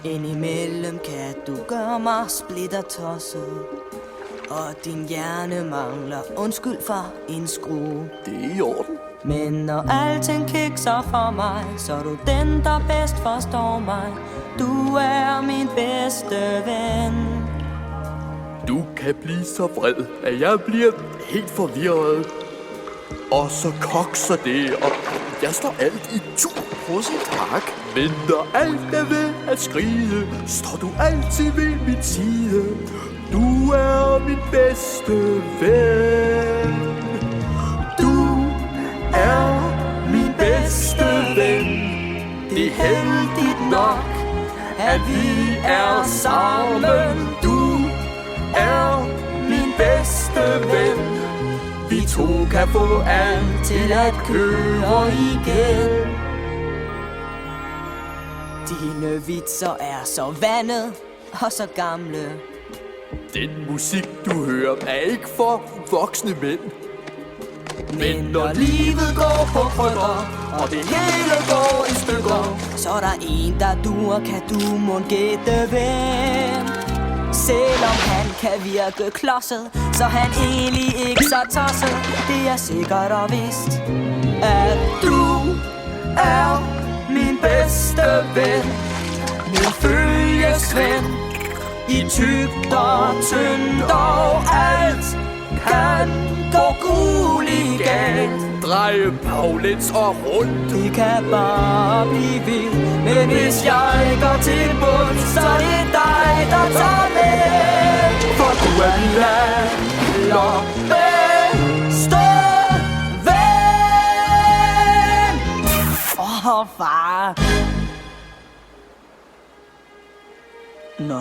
Indimellem kan du gøre mig splittertosset, og din hjerne mangler undskyld for en skrue. Det er i orden. Men når alting kikser for mig, så er du den, der bedst forstår mig. Du er min bedste ven. Du kan blive så vred, at jeg bliver helt forvirret. Og så kokser det, og jeg står alt i tur på sit hak. Men når alt er ved at skride, står du altid ved min side. Du er min bedste ven. Du er min bedste ven. Det er heldigt nok, at vi er sammen. Du er min bedste ven. Vi to kan få alt til at køre igen. Dine vitser er så vandet og så gamle. Den musik du hører er ikke for voksne mænd. Men når livet går på krykker, og det hele går i stykker, så er der en, der duer, kan du mon gætte hvem? Selvom han kan virke klodset, så er han egentlig ikke så tosset. Det er sikkert og vist, at du er min bedste ven. Min følgesven i tykt og tyndt, og alt kan gå gul galt. dreje baglæns og rundt. Det kan bare blive vildt, men hvis jeg går til bund, så er det dig, der tager med. For du er min bedste ven. Far. Nå.